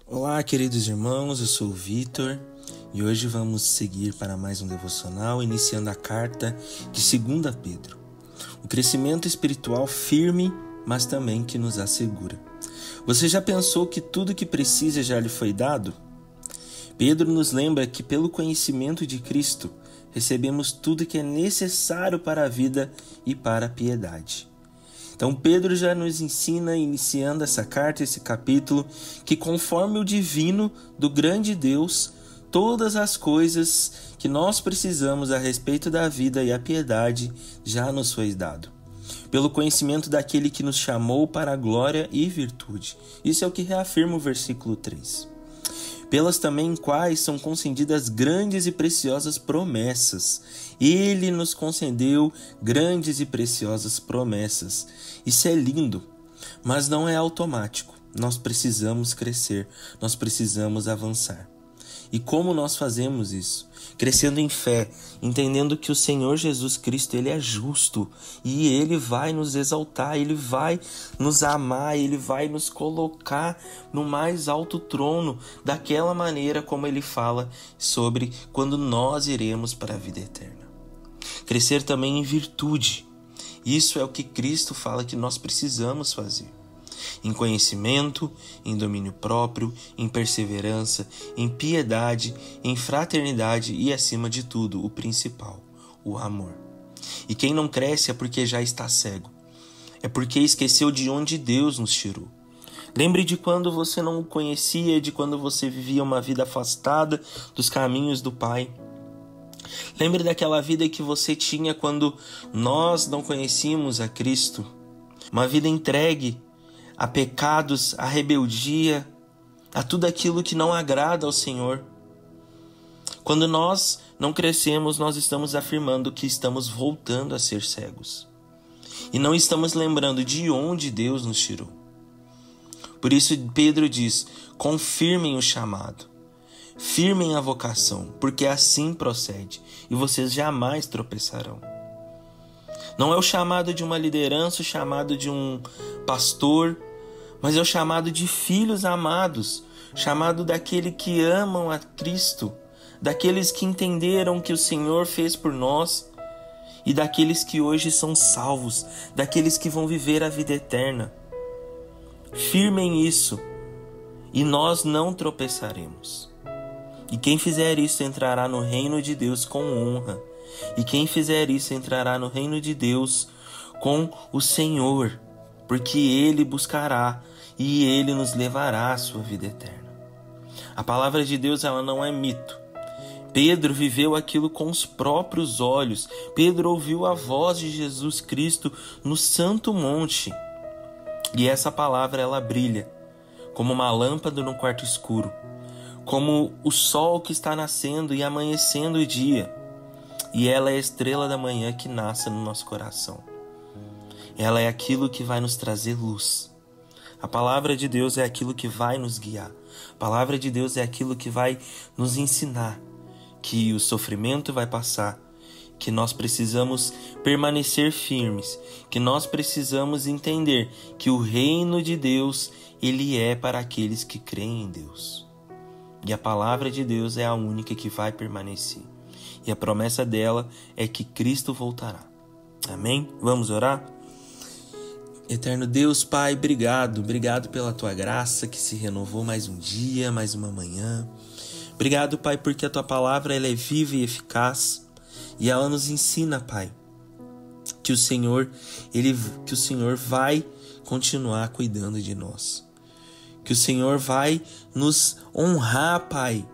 Olá, queridos irmãos, eu sou o Vitor e hoje vamos seguir para mais um devocional, iniciando a carta de 2 Pedro. O crescimento espiritual firme, mas também que nos assegura. Você já pensou que tudo que precisa já lhe foi dado? Pedro nos lembra que pelo conhecimento de Cristo, recebemos tudo que é necessário para a vida e para a piedade. Então Pedro já nos ensina, iniciando essa carta, esse capítulo, que conforme o divino do grande Deus, todas as coisas que nós precisamos a respeito da vida e a piedade já nos foi dado. Pelo conhecimento daquele que nos chamou para a glória e virtude. Isso é o que reafirma o versículo 3. Pelas também quais são concedidas grandes e preciosas promessas. Ele nos concedeu grandes e preciosas promessas. Isso é lindo, mas não é automático. Nós precisamos crescer, nós precisamos avançar. E como nós fazemos isso? Crescendo em fé, entendendo que o Senhor Jesus Cristo, Ele é justo e Ele vai nos exaltar, Ele vai nos amar, Ele vai nos colocar no mais alto trono, daquela maneira como Ele fala sobre quando nós iremos para a vida eterna. Crescer também em virtude. Isso é o que Cristo fala que nós precisamos fazer. Em conhecimento, em domínio próprio, em perseverança, em piedade, em fraternidade e, acima de tudo, o principal, o amor. E quem não cresce é porque já está cego. É porque esqueceu de onde Deus nos tirou. Lembre de quando você não o conhecia, de quando você vivia uma vida afastada dos caminhos do Pai. Lembre daquela vida que você tinha quando nós não conhecíamos a Cristo. Uma vida entregue a pecados, a rebeldia, a tudo aquilo que não agrada ao Senhor. Quando nós não crescemos, nós estamos afirmando que estamos voltando a ser cegos. E não estamos lembrando de onde Deus nos tirou. Por isso Pedro diz, confirmem o chamado, firmem a vocação, porque assim procede, e vocês jamais tropeçarão. Não é o chamado de uma liderança, o chamado de um pastor, mas é o chamado de filhos amados, chamado daquele que amam a Cristo, daqueles que entenderam que o Senhor fez por nós e daqueles que hoje são salvos, daqueles que vão viver a vida eterna. Firmem isso e nós não tropeçaremos. E quem fizer isso entrará no reino de Deus com honra. E quem fizer isso entrará no reino de Deus com o Senhor, porque Ele buscará e Ele nos levará à sua vida eterna. A palavra de Deus, ela não é mito. Pedro viveu aquilo com os próprios olhos. Pedro ouviu a voz de Jesus Cristo no Santo Monte. E essa palavra, ela brilha como uma lâmpada no quarto escuro, como o sol que está nascendo e amanhecendo o dia. E ela é a estrela da manhã que nasce no nosso coração. Ela é aquilo que vai nos trazer luz. A palavra de Deus é aquilo que vai nos guiar. A palavra de Deus é aquilo que vai nos ensinar que o sofrimento vai passar, que nós precisamos permanecer firmes, que nós precisamos entender que o reino de Deus, ele é para aqueles que creem em Deus. E a palavra de Deus é a única que vai permanecer. E a promessa dela é que Cristo voltará. Amém? Vamos orar? Eterno Deus, Pai, obrigado pela Tua graça que se renovou mais um dia, mais uma manhã. Obrigado, Pai, porque a Tua palavra ela é viva e eficaz e ela nos ensina, Pai, que o Senhor vai continuar cuidando de nós. Que o Senhor vai nos honrar, Pai,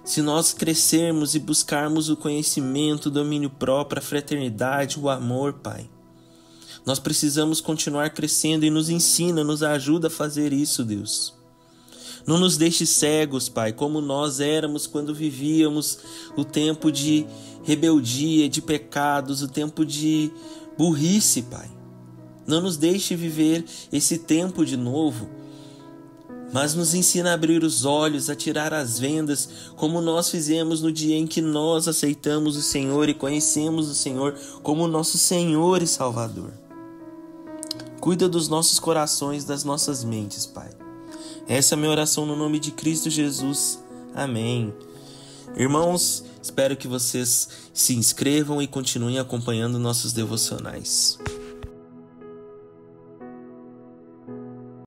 se nós crescermos e buscarmos o conhecimento, o domínio próprio, a fraternidade, o amor, Pai. Nós precisamos continuar crescendo e nos ensina, nos ajuda a fazer isso, Deus. Não nos deixe cegos, Pai, como nós éramos quando vivíamos o tempo de rebeldia, de pecados, o tempo de burrice, Pai. Não nos deixe viver esse tempo de novo, mas nos ensina a abrir os olhos, a tirar as vendas, como nós fizemos no dia em que nós aceitamos o Senhor e conhecemos o Senhor como nosso Senhor e Salvador. Cuida dos nossos corações, das nossas mentes, Pai. Essa é a minha oração no nome de Cristo Jesus. Amém. Irmãos, espero que vocês se inscrevam e continuem acompanhando nossos devocionais.